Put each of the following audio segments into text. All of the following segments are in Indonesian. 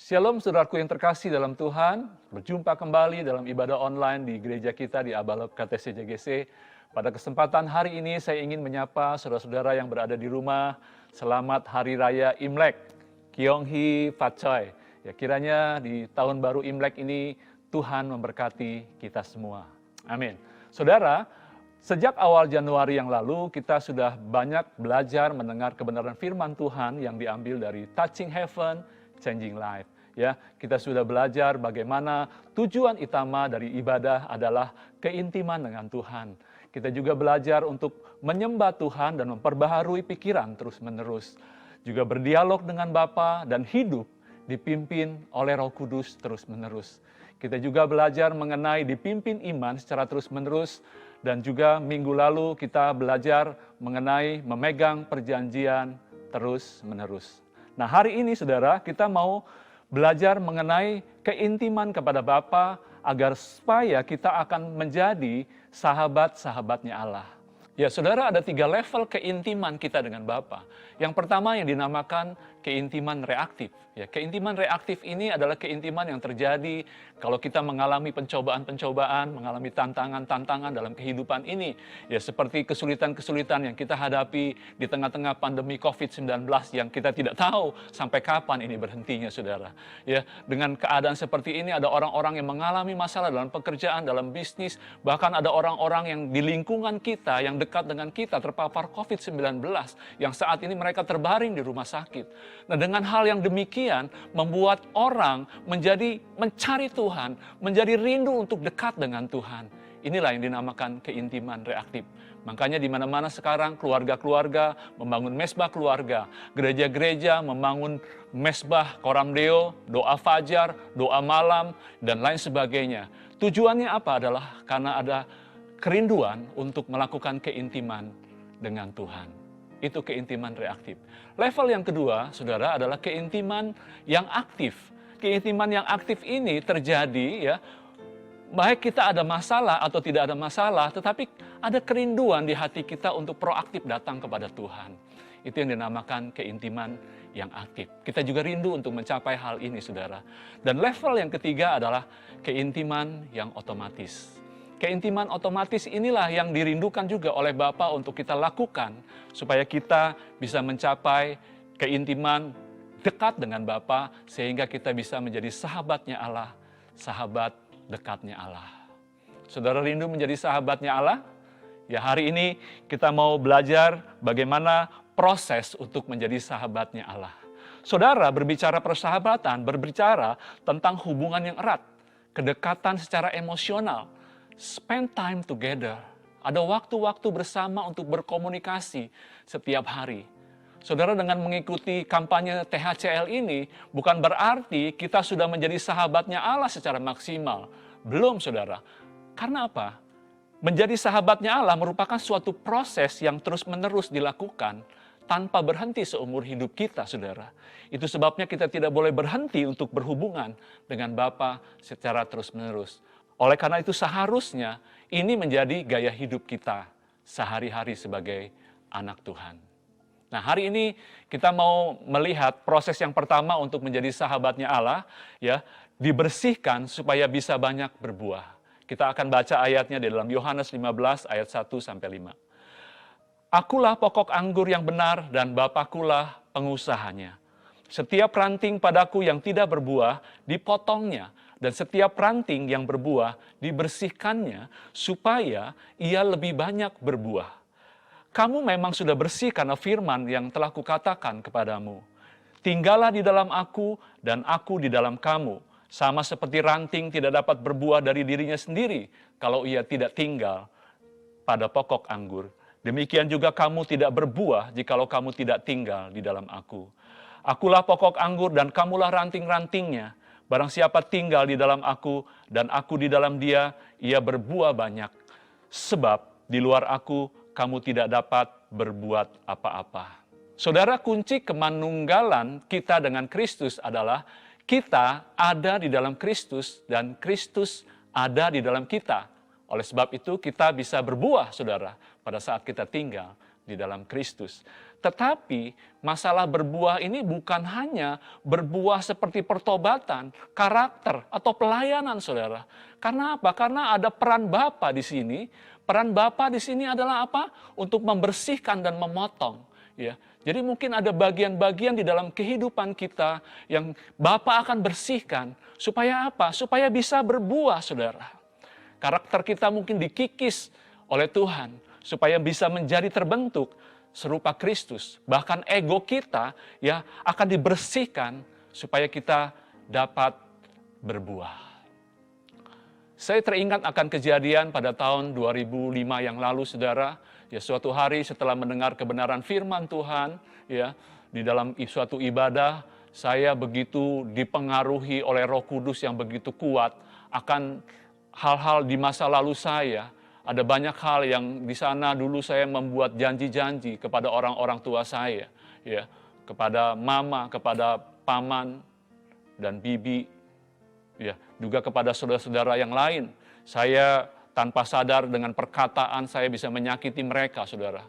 Shalom saudaraku yang terkasih dalam Tuhan, berjumpa kembali dalam ibadah online di gereja kita di Abalok KTC JGC. Pada kesempatan hari ini saya ingin menyapa saudara-saudara yang berada di rumah, selamat Hari Raya Imlek, Kyonghi Fat Choi. Ya, kiranya di tahun baru Imlek ini Tuhan memberkati kita semua. Amin. Saudara, sejak awal Januari yang lalu kita sudah banyak belajar mendengar kebenaran firman Tuhan yang diambil dari Touching Heaven, Changing Life. Ya, kita sudah belajar bagaimana tujuan utama dari ibadah adalah keintiman dengan Tuhan. Kita juga belajar untuk menyembah Tuhan dan memperbaharui pikiran terus-menerus. Juga berdialog dengan Bapa dan hidup dipimpin oleh Roh Kudus terus-menerus. Kita juga belajar mengenai dipimpin iman secara terus-menerus, dan juga minggu lalu kita belajar mengenai memegang perjanjian terus-menerus. Nah, hari ini saudara, kita mau belajar mengenai keintiman kepada Bapa agar supaya kita akan menjadi sahabat-sahabatnya Allah. Ya saudara, ada 3 level keintiman kita dengan Bapa. Yang pertama yang dinamakan keintiman reaktif. Ya, keintiman reaktif ini adalah keintiman yang terjadi kalau kita mengalami pencobaan-pencobaan, mengalami tantangan-tantangan dalam kehidupan ini. Ya, seperti kesulitan-kesulitan yang kita hadapi di tengah-tengah pandemi COVID-19 yang kita tidak tahu sampai kapan ini berhentinya, saudara. Ya, dengan keadaan seperti ini ada orang-orang yang mengalami masalah dalam pekerjaan, dalam bisnis, bahkan ada orang-orang yang di lingkungan kita, yang dekat dengan kita terpapar COVID-19, yang saat ini mereka terbaring di rumah sakit. Nah, dengan hal yang demikian membuat orang menjadi mencari Tuhan, menjadi rindu untuk dekat dengan Tuhan. Inilah yang dinamakan keintiman reaktif. Makanya di mana-mana sekarang keluarga-keluarga membangun mesbah keluarga, gereja-gereja membangun mesbah koramdeo, doa fajar, doa malam, dan lain sebagainya. Tujuannya apa? Adalah karena ada kerinduan untuk melakukan keintiman dengan Tuhan. Itu keintiman reaktif. Level yang kedua, saudara, adalah keintiman yang aktif. Keintiman yang aktif ini terjadi, ya, baik kita ada masalah atau tidak ada masalah, tetapi ada kerinduan di hati kita untuk proaktif datang kepada Tuhan. Itu yang dinamakan keintiman yang aktif. Kita juga rindu untuk mencapai hal ini, saudara. Dan level yang ketiga adalah keintiman yang otomatis. Keintiman otomatis inilah yang dirindukan juga oleh Bapa untuk kita lakukan supaya kita bisa mencapai keintiman dekat dengan Bapa sehingga kita bisa menjadi sahabatnya Allah, sahabat dekatnya Allah. Saudara rindu menjadi sahabatnya Allah? Ya, hari ini kita mau belajar bagaimana proses untuk menjadi sahabatnya Allah. Saudara, berbicara persahabatan, berbicara tentang hubungan yang erat, kedekatan secara emosional, spend time together. Ada waktu-waktu bersama untuk berkomunikasi setiap hari. Saudara, dengan mengikuti kampanye THCL ini, bukan berarti kita sudah menjadi sahabatnya Allah secara maksimal. Belum, saudara. Karena apa? Menjadi sahabatnya Allah merupakan suatu proses yang terus-menerus dilakukan tanpa berhenti seumur hidup kita, saudara. Itu sebabnya kita tidak boleh berhenti untuk berhubungan dengan Bapa secara terus-menerus. Oleh karena itu seharusnya ini menjadi gaya hidup kita sehari-hari sebagai anak Tuhan. Nah, hari ini kita mau melihat proses yang pertama untuk menjadi sahabatnya Allah, ya, dibersihkan supaya bisa banyak berbuah. Kita akan baca ayatnya di dalam Yohanes 15 ayat 1-5. Akulah pokok anggur yang benar dan Bapakulah pengusahanya. Setiap ranting padaku yang tidak berbuah dipotongnya, dan setiap ranting yang berbuah dibersihkannya supaya ia lebih banyak berbuah. Kamu memang sudah bersih karena firman yang telah kukatakan kepadamu. Tinggallah di dalam aku dan aku di dalam kamu. Sama seperti ranting tidak dapat berbuah dari dirinya sendiri kalau ia tidak tinggal pada pokok anggur. Demikian juga kamu tidak berbuah jikalau kamu tidak tinggal di dalam aku. Akulah pokok anggur dan kamulah ranting-rantingnya. Barang siapa tinggal di dalam aku dan aku di dalam dia, ia berbuah banyak. Sebab di luar aku, kamu tidak dapat berbuat apa-apa. Saudara, kunci kemanunggalan kita dengan Kristus adalah kita ada di dalam Kristus dan Kristus ada di dalam kita. Oleh sebab itu kita bisa berbuah, saudara, pada saat kita tinggal di dalam Kristus. Tetapi masalah berbuah ini bukan hanya berbuah seperti pertobatan, karakter, atau pelayanan, saudara. Karena apa? Karena ada peran Bapa di sini. Peran Bapa di sini adalah apa? Untuk membersihkan dan memotong. Ya, jadi mungkin ada bagian-bagian di dalam kehidupan kita yang Bapa akan bersihkan. Supaya apa? Supaya bisa berbuah, saudara. Karakter kita mungkin dikikis oleh Tuhan. Supaya bisa menjadi terbentuk serupa Kristus. Bahkan ego kita ya akan dibersihkan supaya kita dapat berbuah. Saya teringat akan kejadian pada tahun 2005 yang lalu, saudara. Ya, suatu hari setelah mendengar kebenaran firman Tuhan, ya, di dalam suatu ibadah, saya begitu dipengaruhi oleh Roh Kudus yang begitu kuat akan hal-hal di masa lalu saya. Ada banyak hal yang di sana dulu saya membuat janji-janji kepada orang-orang tua saya, ya, kepada mama, kepada paman dan bibi, ya, juga kepada saudara-saudara yang lain. Saya tanpa sadar dengan perkataan saya bisa menyakiti mereka, saudara.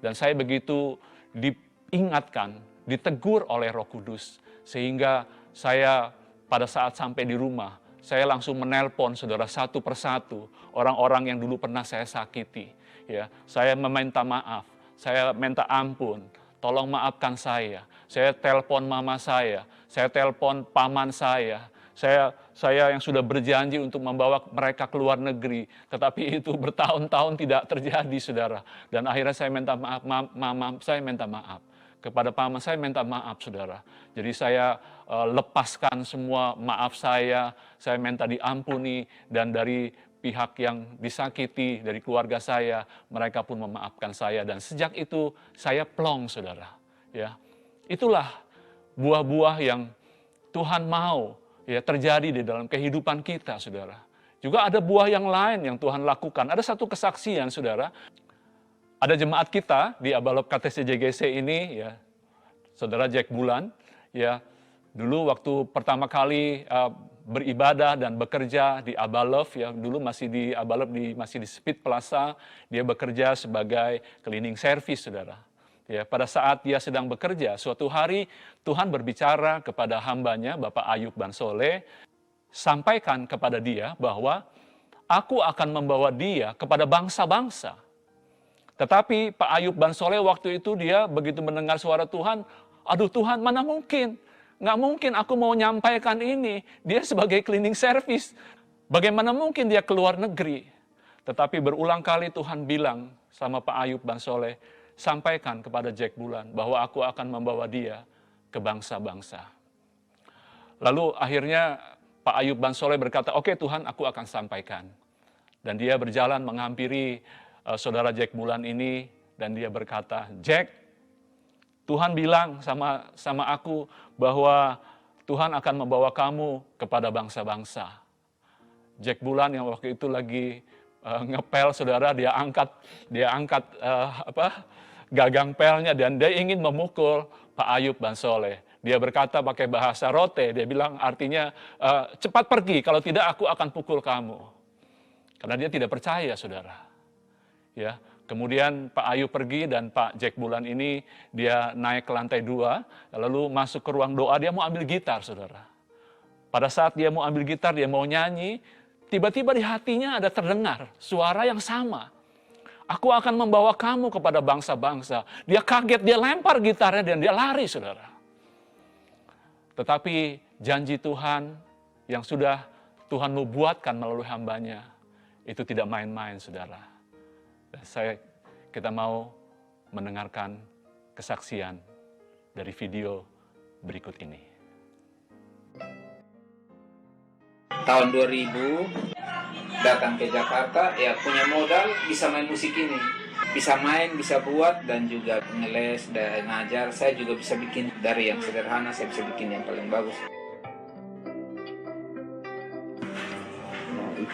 Dan saya begitu diingatkan, ditegur oleh Roh Kudus, sehingga saya pada saat sampai di rumah, saya langsung menelpon saudara satu persatu orang-orang yang dulu pernah saya sakiti. Ya, saya meminta maaf, saya minta ampun, tolong maafkan saya. Saya telepon mama saya telepon paman saya yang sudah berjanji untuk membawa mereka ke luar negeri, tetapi itu bertahun-tahun tidak terjadi, saudara. Dan akhirnya saya minta maaf, mama saya minta maaf. Kepada paman saya minta maaf, saudara. Jadi saya lepaskan semua maaf saya minta diampuni, dan dari pihak yang disakiti, dari keluarga saya, mereka pun memaafkan saya. Dan sejak itu saya plong, saudara. Ya, itulah buah-buah yang Tuhan mau ya terjadi di dalam kehidupan kita, saudara. Juga ada buah yang lain yang Tuhan lakukan. Ada satu kesaksian, saudara. Ada jemaat kita di Abalov KTC JGC ini, ya, saudara Jack Bulan, ya, dulu waktu pertama kali beribadah dan bekerja di Abalov, ya, dulu masih di Abalov, masih di Speed Plaza, dia bekerja sebagai cleaning service, saudara. Ya, pada saat dia sedang bekerja, suatu hari Tuhan berbicara kepada hambanya, Bapak Ayub Bansole, sampaikan kepada dia bahwa aku akan membawa dia kepada bangsa-bangsa. Tetapi Pak Ayub Bansole waktu itu dia begitu mendengar suara Tuhan, aduh Tuhan, mana mungkin? Nggak mungkin aku mau nyampaikan ini. Dia sebagai cleaning service. Bagaimana mungkin dia keluar negeri? Tetapi berulang kali Tuhan bilang sama Pak Ayub Bansole, sampaikan kepada Jack Bulan bahwa aku akan membawa dia ke bangsa-bangsa. Lalu akhirnya Pak Ayub Bansole berkata, oke Tuhan, aku akan sampaikan. Dan dia berjalan menghampiri saudara Jack Bulan ini, dan dia berkata, Jack, Tuhan bilang sama aku bahwa Tuhan akan membawa kamu kepada bangsa-bangsa. Jack Bulan yang waktu itu lagi ngepel, saudara, dia angkat gagang pelnya, dan dia ingin memukul Pak Ayub Bansole. Dia berkata pakai bahasa rote, dia bilang artinya cepat pergi, kalau tidak aku akan pukul kamu. Karena dia tidak percaya, saudara. Ya, kemudian Pak Ayub pergi, dan Pak Jack Bulan ini dia naik ke lantai 2, lalu masuk ke ruang doa, dia mau ambil gitar, saudara. Pada saat dia mau ambil gitar, dia mau nyanyi, tiba-tiba di hatinya ada terdengar suara yang sama. Aku akan membawa kamu kepada bangsa-bangsa. Dia kaget, dia lempar gitarnya dan dia lari, saudara. Tetapi janji Tuhan yang sudah Tuhan nubuatkan melalui hambanya, itu tidak main-main, saudara. Kita mau mendengarkan kesaksian dari video berikut ini. Tahun 2000 datang ke Jakarta, ya punya modal bisa main musik ini. Bisa main, bisa buat, dan juga ngeles dan ngajar. Saya juga bisa bikin dari yang sederhana, saya bisa bikin yang paling bagus.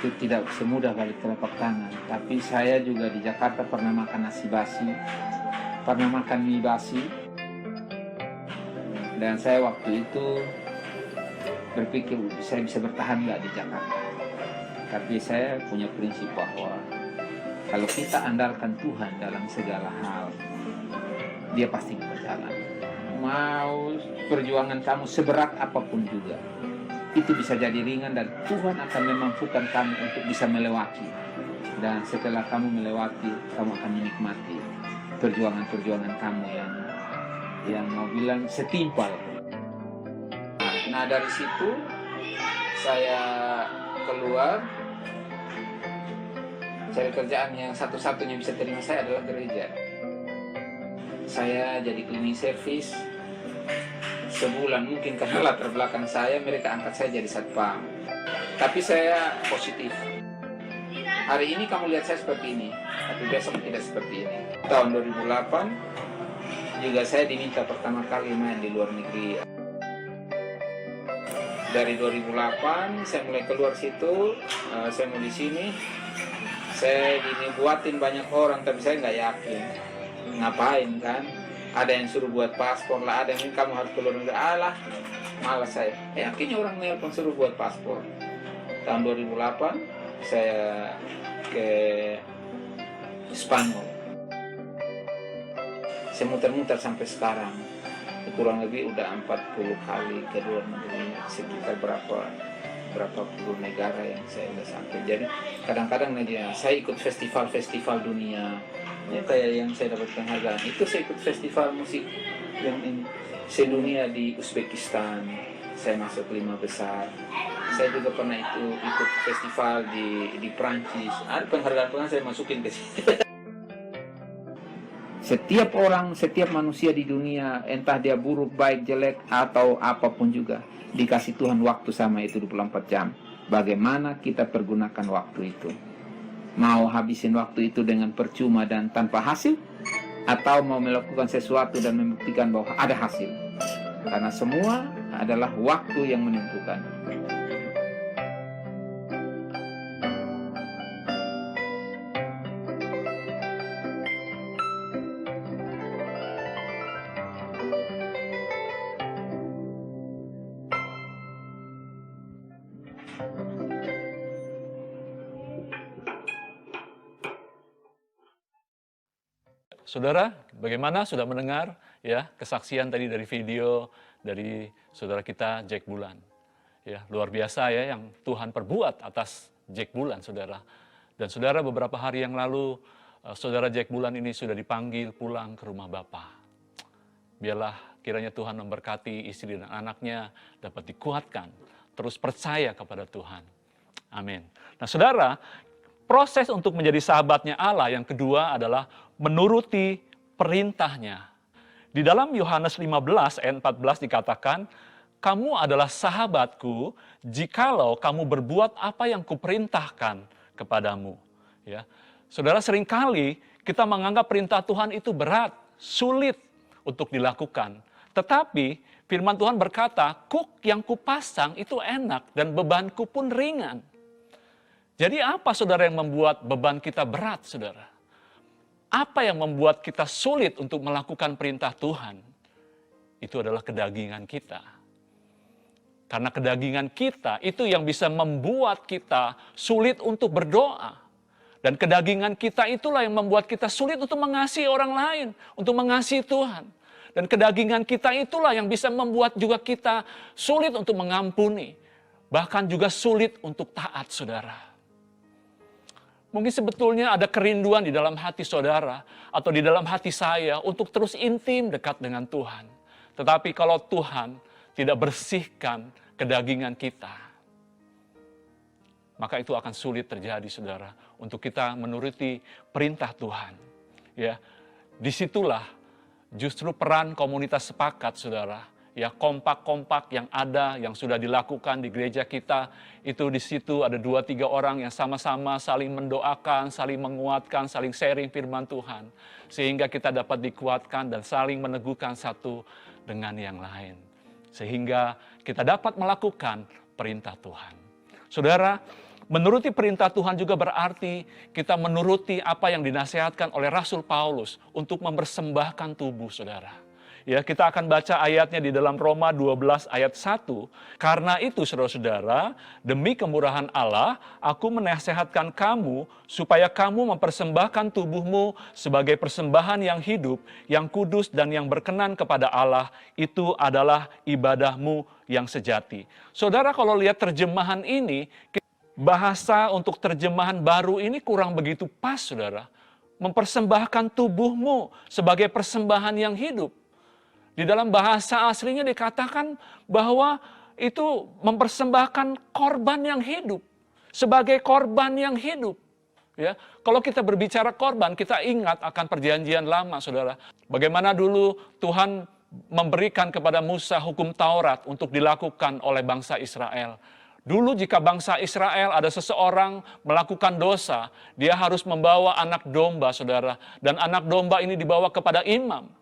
Itu tidak semudah balik telapak tangan, tapi saya juga di Jakarta pernah makan nasi basi, pernah makan mie basi, dan saya waktu itu berpikir saya bisa bertahan nggak di Jakarta. Tapi saya punya prinsip bahwa Kalau kita andalkan Tuhan dalam segala hal, Dia pasti berjalan. Mau perjuangan kamu seberat apapun juga, itu bisa jadi ringan dan Tuhan akan memampukan kamu untuk bisa melewati. Dan setelah kamu melewati, kamu akan menikmati perjuangan-perjuangan kamu yang mau bilang setimpal. Nah dari situ saya keluar, cari kerjaan yang satu-satunya bisa terima saya adalah gereja. Saya jadi cleaning service sebulan, mungkin karena latar belakang saya, mereka angkat saya jadi satpam. Tapi saya positif. Hari ini kamu lihat saya seperti ini, tapi besok tidak seperti ini. Tahun 2008 juga saya diminta pertama kali main di luar negeri. Dari 2008 saya mulai keluar situ, saya mau di sini. Saya gini buatin banyak orang, tapi saya nggak yakin. Ngapain kan? Ada yang suruh buat paspor lah, ada yang kamu harus keluar negeri. Alah, malas saya. Akhirnya orang nelpon suruh buat paspor. Tahun 2008 saya ke Spanyol. Saya muter-muter sampai sekarang. Kurang lebih udah 40 kali ke luar negeri, sekitar berapa puluh negara yang saya udah sampai. Jadi kadang-kadang aja saya ikut festival-festival dunia. Ya, kayak yang saya dapat penghargaan itu, saya ikut festival musik yang ini sedunia di Uzbekistan, saya masuk 5 besar. Saya juga pernah ikut festival di Prancis, ada penghargaan saya masukin ke situ. Setiap orang, setiap manusia di dunia, entah dia buruk, baik, jelek, atau apapun juga, dikasih Tuhan waktu sama itu 24 jam. Bagaimana kita pergunakan waktu itu? Mau habisin waktu itu dengan percuma dan tanpa hasil, atau mau melakukan sesuatu dan membuktikan bahwa ada hasil? Karena semua adalah waktu yang menentukan. Saudara, bagaimana sudah mendengar ya kesaksian tadi dari video dari saudara kita Jack Bulan. Ya, luar biasa ya yang Tuhan perbuat atas Jack Bulan, saudara. Dan saudara, beberapa hari yang lalu saudara Jack Bulan ini sudah dipanggil pulang ke rumah Bapa. Biarlah kiranya Tuhan memberkati istri dan anaknya dapat dikuatkan, terus percaya kepada Tuhan. Amin. Nah, saudara, proses untuk menjadi sahabatnya Allah yang kedua adalah menuruti perintahnya. Di dalam Yohanes 15 ayat 14 dikatakan, kamu adalah sahabatku jikalau kamu berbuat apa yang kuperintahkan kepadamu. Ya. Saudara, seringkali kita menganggap perintah Tuhan itu berat, sulit untuk dilakukan. Tetapi firman Tuhan berkata, kuk yang kupasang itu enak dan bebanku pun ringan. Jadi apa saudara yang membuat beban kita berat, saudara? Apa yang membuat kita sulit untuk melakukan perintah Tuhan? Itu adalah kedagingan kita. Karena kedagingan kita itu yang bisa membuat kita sulit untuk berdoa. Dan kedagingan kita itulah yang membuat kita sulit untuk mengasihi orang lain, untuk mengasihi Tuhan. Dan kedagingan kita itulah yang bisa membuat juga kita sulit untuk mengampuni. Bahkan juga sulit untuk taat, saudara. Mungkin sebetulnya ada kerinduan di dalam hati saudara atau di dalam hati saya untuk terus intim dekat dengan Tuhan. Tetapi kalau Tuhan tidak bersihkan kedagingan kita, maka itu akan sulit terjadi, saudara, untuk kita menuruti perintah Tuhan. Ya, disitulah justru peran komunitas sepakat, saudara. Ya, kompak-kompak yang ada, yang sudah dilakukan di gereja kita, itu di situ ada 2-3 orang yang sama-sama saling mendoakan, saling menguatkan, saling sharing firman Tuhan. Sehingga kita dapat dikuatkan dan saling meneguhkan satu dengan yang lain. Sehingga kita dapat melakukan perintah Tuhan. Saudara, menuruti perintah Tuhan juga berarti kita menuruti apa yang dinasihatkan oleh Rasul Paulus untuk mempersembahkan tubuh, saudara. Ya, kita akan baca ayatnya di dalam Roma 12 ayat 1. Karena itu saudara-saudara, demi kemurahan Allah, aku menasehatkan kamu supaya kamu mempersembahkan tubuhmu sebagai persembahan yang hidup, yang kudus dan yang berkenan kepada Allah. Itu adalah ibadahmu yang sejati. Saudara, kalau lihat terjemahan ini, bahasa untuk terjemahan baru ini kurang begitu pas, saudara. Mempersembahkan tubuhmu sebagai persembahan yang hidup. Di dalam bahasa aslinya dikatakan bahwa itu mempersembahkan korban yang hidup. Sebagai korban yang hidup. Ya, kalau kita berbicara korban, kita ingat akan perjanjian lama, saudara. Bagaimana dulu Tuhan memberikan kepada Musa hukum Taurat untuk dilakukan oleh bangsa Israel. Dulu jika bangsa Israel ada seseorang melakukan dosa, dia harus membawa anak domba, saudara. Dan anak domba ini dibawa kepada imam.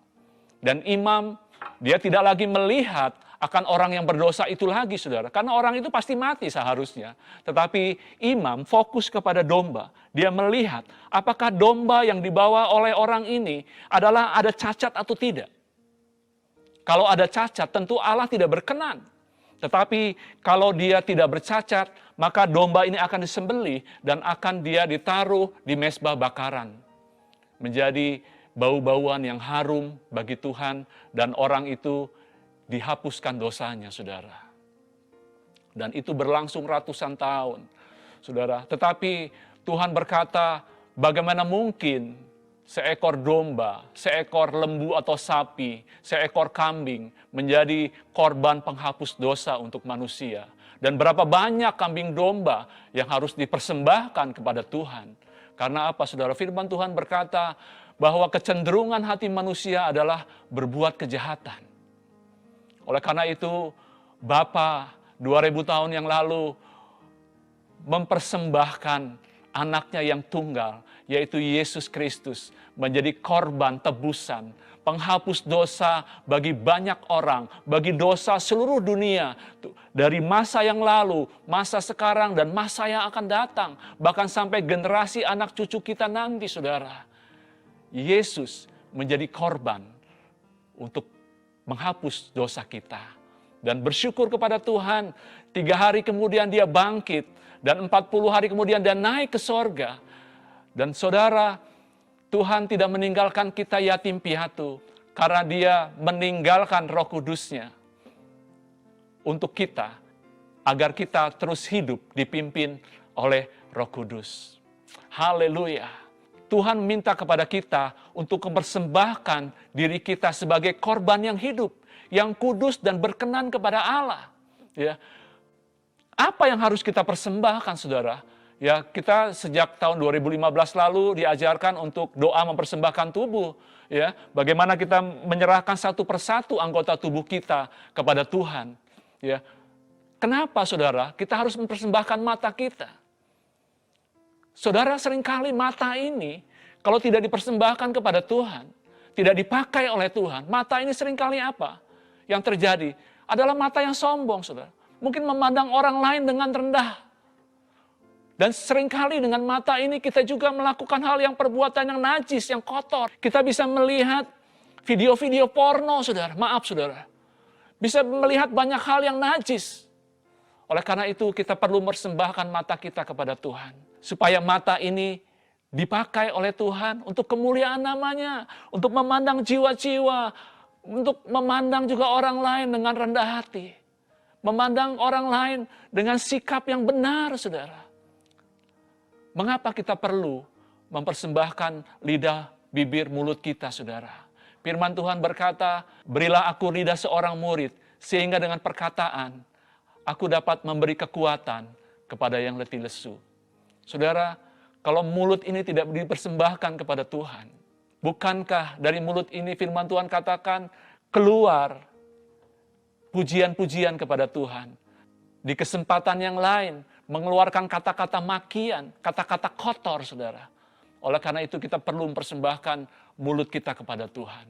Dan imam, dia tidak lagi melihat akan orang yang berdosa itu lagi, saudara. Karena orang itu pasti mati seharusnya. Tetapi imam fokus kepada domba. Dia melihat apakah domba yang dibawa oleh orang ini adalah ada cacat atau tidak. Kalau ada cacat, tentu Allah tidak berkenan. Tetapi kalau dia tidak bercacat, maka domba ini akan disembelih dan akan dia ditaruh di mezbah bakaran. Menjadi bau-bauan yang harum bagi Tuhan, dan orang itu dihapuskan dosanya, saudara. Dan itu berlangsung ratusan tahun, saudara. Tetapi Tuhan berkata, bagaimana mungkin seekor domba, seekor lembu atau sapi, seekor kambing menjadi korban penghapus dosa untuk manusia. Dan berapa banyak kambing domba yang harus dipersembahkan kepada Tuhan. Karena apa, saudara? Firman Tuhan berkata, bahwa kecenderungan hati manusia adalah berbuat kejahatan. Oleh karena itu, Bapa 2000 tahun yang lalu mempersembahkan anaknya yang tunggal, yaitu Yesus Kristus, menjadi korban tebusan, penghapus dosa bagi banyak orang, bagi dosa seluruh dunia, dari masa yang lalu, masa sekarang, dan masa yang akan datang, bahkan sampai generasi anak cucu kita nanti, saudara. Yesus menjadi korban untuk menghapus dosa kita. Dan bersyukur kepada Tuhan, 3 hari kemudian dia bangkit, dan 40 hari kemudian dia naik ke sorga. Dan saudara, Tuhan tidak meninggalkan kita yatim piatu, karena dia meninggalkan Roh Kudus-Nya untuk kita, agar kita terus hidup dipimpin oleh Roh Kudus. Haleluya. Tuhan minta kepada kita untuk mempersembahkan diri kita sebagai korban yang hidup, yang kudus dan berkenan kepada Allah. Ya. Apa yang harus kita persembahkan, saudara? Ya, kita sejak tahun 2015 lalu diajarkan untuk doa mempersembahkan tubuh. Ya, bagaimana kita menyerahkan satu persatu anggota tubuh kita kepada Tuhan. Ya. Kenapa, saudara? Kita harus mempersembahkan mata kita. Saudara, seringkali mata ini, kalau tidak dipersembahkan kepada Tuhan, tidak dipakai oleh Tuhan, mata ini seringkali apa? Yang terjadi adalah mata yang sombong, saudara. Mungkin memandang orang lain dengan rendah. Dan seringkali dengan mata ini kita juga melakukan hal yang perbuatan yang najis, yang kotor. Kita bisa melihat video-video porno, saudara. Maaf, saudara. Bisa melihat banyak hal yang najis. Oleh karena itu kita perlu mempersembahkan mata kita kepada Tuhan. Supaya mata ini dipakai oleh Tuhan untuk kemuliaan namanya. Untuk memandang jiwa-jiwa. Untuk memandang juga orang lain dengan rendah hati. Memandang orang lain dengan sikap yang benar, saudara. Mengapa kita perlu mempersembahkan lidah, bibir, mulut kita, saudara? Firman Tuhan berkata, berilah aku lidah seorang murid, sehingga dengan perkataan, aku dapat memberi kekuatan kepada yang letih lesu. Saudara, kalau mulut ini tidak dipersembahkan kepada Tuhan, bukankah dari mulut ini firman Tuhan katakan, keluar pujian-pujian kepada Tuhan. Di kesempatan yang lain, mengeluarkan kata-kata makian, kata-kata kotor, saudara. Oleh karena itu kita perlu mempersembahkan mulut kita kepada Tuhan.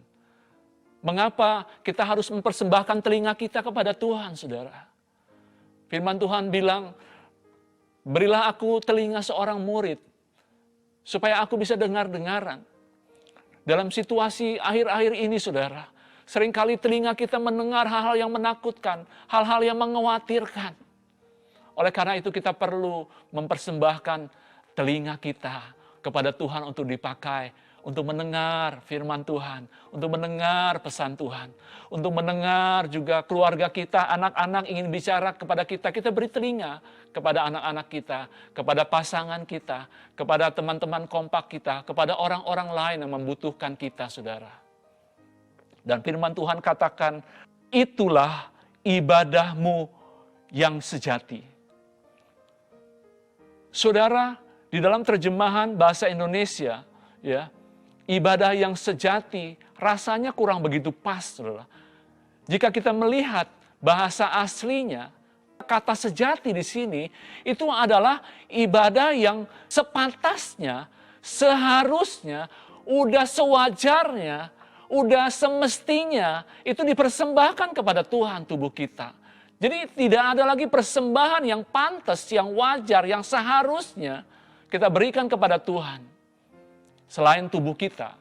Mengapa kita harus mempersembahkan telinga kita kepada Tuhan, saudara? Firman Tuhan bilang, berilah aku telinga seorang murid, supaya aku bisa dengar-dengaran. Dalam situasi akhir-akhir ini, saudara, Seringkali telinga kita mendengar hal-hal yang menakutkan, hal-hal yang mengkhawatirkan. Oleh karena itu kita perlu mempersembahkan telinga kita kepada Tuhan untuk dipakai, untuk mendengar firman Tuhan, untuk mendengar pesan Tuhan, untuk mendengar juga keluarga kita, anak-anak ingin bicara kepada kita, kita beri telinga kepada anak-anak kita, kepada pasangan kita, kepada teman-teman kompak kita, kepada orang-orang lain yang membutuhkan kita, saudara. Dan firman Tuhan katakan, itulah ibadahmu yang sejati. Saudara, di dalam terjemahan bahasa Indonesia, ya, ibadah yang sejati rasanya kurang begitu pas, saudara. Jika kita melihat bahasa aslinya, kata sejati di sini itu adalah ibadah yang sepantasnya, seharusnya, udah sewajarnya, udah semestinya itu dipersembahkan kepada Tuhan tubuh kita. Jadi tidak ada lagi persembahan yang pantas, yang wajar, yang seharusnya kita berikan kepada Tuhan selain tubuh kita.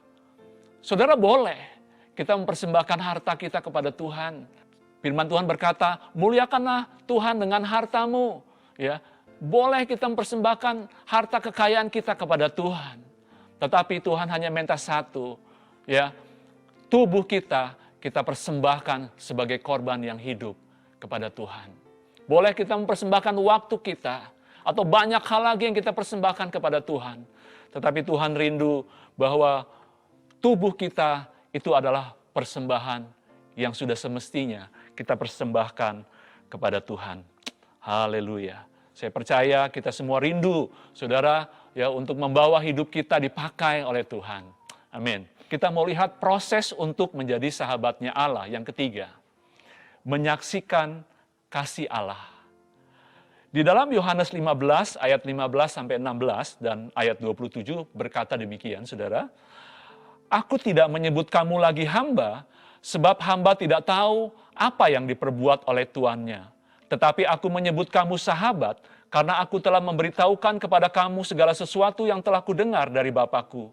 Saudara, boleh kita mempersembahkan harta kita kepada Tuhan. Firman Tuhan berkata, muliakanlah Tuhan dengan hartamu. Ya, boleh kita mempersembahkan harta kekayaan kita kepada Tuhan. Tetapi Tuhan hanya minta satu, ya, tubuh kita persembahkan sebagai korban yang hidup kepada Tuhan. Boleh kita mempersembahkan waktu kita, atau banyak hal lagi yang kita persembahkan kepada Tuhan. Tetapi Tuhan rindu bahwa tubuh kita itu adalah persembahan yang sudah semestinya kita persembahkan kepada Tuhan. Haleluya. Saya percaya kita semua rindu, saudara, ya, untuk membawa hidup kita dipakai oleh Tuhan. Amin. Kita mau lihat proses untuk menjadi sahabatnya Allah. Yang ketiga, menyaksikan kasih Allah. Di dalam Yohanes 15 ayat 15 sampai 16 dan ayat 27 berkata demikian, saudara. Aku tidak menyebut kamu lagi hamba, sebab hamba tidak tahu apa yang diperbuat oleh tuannya. Tetapi aku menyebut kamu sahabat, karena aku telah memberitahukan kepada kamu segala sesuatu yang telah kudengar dari Bapakku.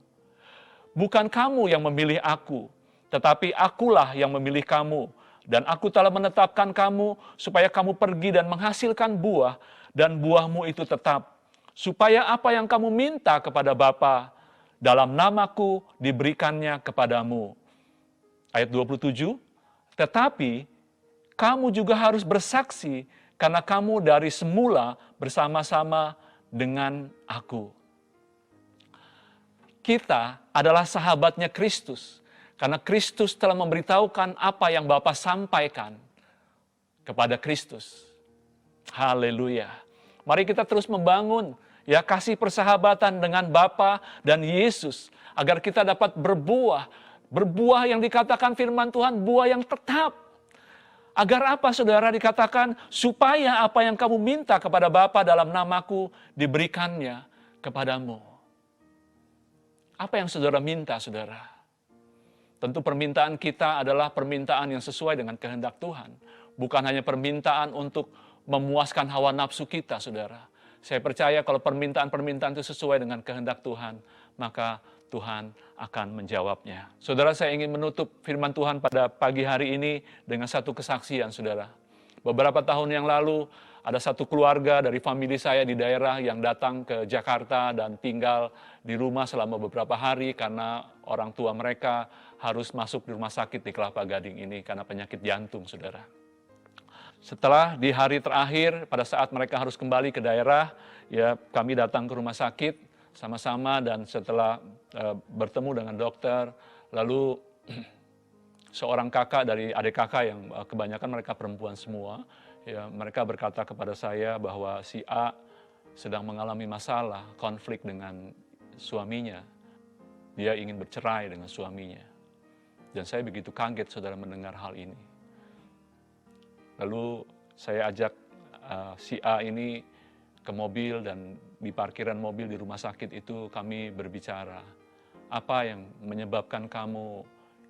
Bukan kamu yang memilih aku, tetapi akulah yang memilih kamu. Dan aku telah menetapkan kamu supaya kamu pergi dan menghasilkan buah, dan buahmu itu tetap. Supaya apa yang kamu minta kepada Bapa dalam namaku diberikannya kepadamu. Ayat 27, tetapi kamu juga harus bersaksi karena kamu dari semula bersama-sama dengan aku. Kita adalah sahabatnya Kristus, karena Kristus telah memberitahukan apa yang Bapa sampaikan kepada Kristus. Haleluya. Mari kita terus membangun, ya, kasih persahabatan dengan Bapa dan Yesus, agar kita dapat berbuah yang dikatakan firman Tuhan, buah yang tetap. Agar apa, saudara, dikatakan supaya apa yang kamu minta kepada Bapa dalam namaku diberikannya kepadamu. Apa yang saudara minta, saudara? Tentu permintaan kita adalah permintaan yang sesuai dengan kehendak Tuhan. Bukan hanya permintaan untuk memuaskan hawa nafsu kita, saudara. Saya percaya kalau permintaan-permintaan itu sesuai dengan kehendak Tuhan, maka Tuhan akan menjawabnya. Saudara, saya ingin menutup firman Tuhan pada pagi hari ini dengan satu kesaksian, saudara. Beberapa tahun yang lalu, ada satu keluarga dari famili saya di daerah yang datang ke Jakarta dan tinggal di rumah selama beberapa hari karena orang tua mereka harus masuk di rumah sakit di Kelapa Gading ini karena penyakit jantung, saudara. Setelah di hari terakhir, pada saat mereka harus kembali ke daerah, ya, kami datang ke rumah sakit sama-sama, dan setelah bertemu dengan dokter, lalu seorang kakak dari adik kakak yang kebanyakan mereka perempuan semua, ya, mereka berkata kepada saya bahwa si A sedang mengalami masalah, konflik dengan suaminya. Dia ingin bercerai dengan suaminya. Dan saya begitu kaget, saudara, mendengar hal ini. Lalu saya ajak si A ini ke mobil, dan di parkiran mobil di rumah sakit itu kami berbicara. Apa yang menyebabkan kamu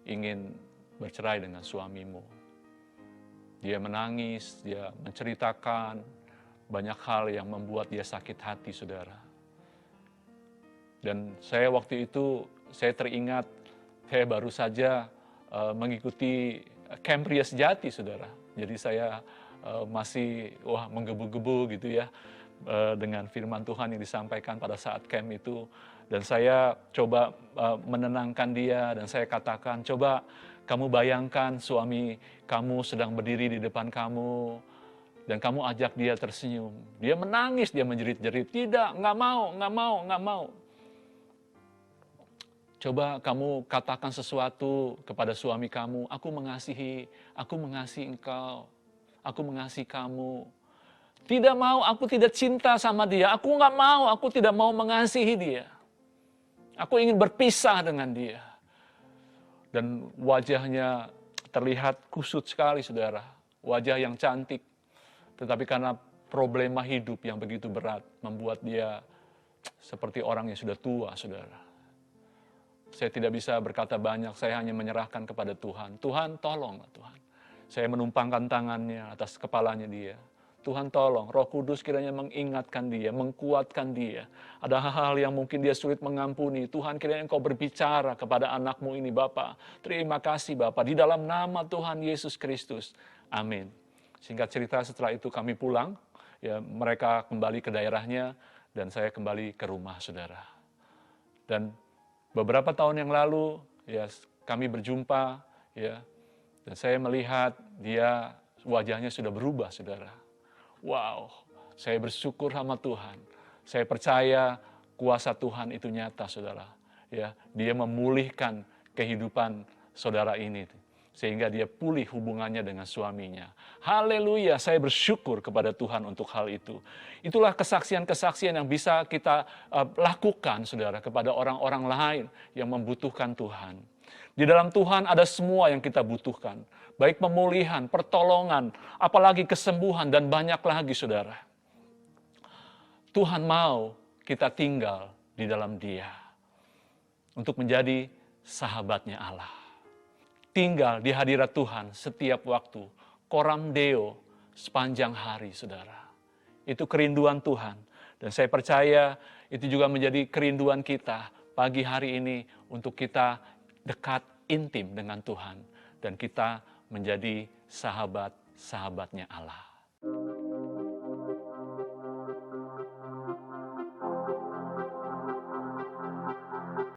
ingin bercerai dengan suamimu? Dia menangis, dia menceritakan banyak hal yang membuat dia sakit hati, saudara. Dan saya waktu itu, saya teringat, saya baru saja mengikuti camp Pria Sejati, saudara. Jadi saya masih menggebu-gebu gitu ya dengan firman Tuhan yang disampaikan pada saat camp itu. Dan saya coba menenangkan dia dan saya katakan, coba kamu bayangkan suami kamu sedang berdiri di depan kamu dan kamu ajak dia tersenyum. Dia menangis, dia menjerit-jerit, tidak, nggak mau, nggak mau, nggak mau. Coba kamu katakan sesuatu kepada suami kamu, aku mengasihi engkau, aku mengasihi kamu. Tidak mau, aku tidak cinta sama dia, aku nggak mau, aku tidak mau mengasihi dia. Aku ingin berpisah dengan dia. Dan wajahnya terlihat kusut sekali, saudara. Wajah yang cantik. Tetapi karena problema hidup yang begitu berat, membuat dia seperti orang yang sudah tua, saudara. Saya tidak bisa berkata banyak, saya hanya menyerahkan kepada Tuhan. Tuhan, tolonglah Tuhan. Saya menumpangkan tangannya atas kepalanya dia. Tuhan tolong, Roh Kudus kiranya mengingatkan dia, mengkuatkan dia. Ada hal-hal yang mungkin dia sulit mengampuni. Tuhan kiranya Engkau berbicara kepada anakmu ini, Bapa. Terima kasih Bapa, di dalam nama Tuhan Yesus Kristus. Amin. Singkat cerita, setelah itu kami pulang, ya mereka kembali ke daerahnya, dan saya kembali ke rumah, saudara. Dan beberapa tahun yang lalu, ya kami berjumpa, ya, dan saya melihat dia wajahnya sudah berubah, saudara. Wow, saya bersyukur sama Tuhan. Saya percaya kuasa Tuhan itu nyata, saudara. Ya, dia memulihkan kehidupan saudara ini, sehingga dia pulih hubungannya dengan suaminya. Haleluya, saya bersyukur kepada Tuhan untuk hal itu. Itulah kesaksian-kesaksian yang bisa kita lakukan, saudara, kepada orang-orang lain yang membutuhkan Tuhan. Di dalam Tuhan ada semua yang kita butuhkan. Baik pemulihan, pertolongan, apalagi kesembuhan, dan banyak lagi, saudara. Tuhan mau kita tinggal di dalam Dia untuk menjadi sahabatnya Allah. Tinggal di hadirat Tuhan setiap waktu, coram Deo, sepanjang hari, saudara. Itu kerinduan Tuhan. Dan saya percaya itu juga menjadi kerinduan kita pagi hari ini untuk kita dekat intim dengan Tuhan. Dan kita menjadi sahabat-sahabatnya Allah.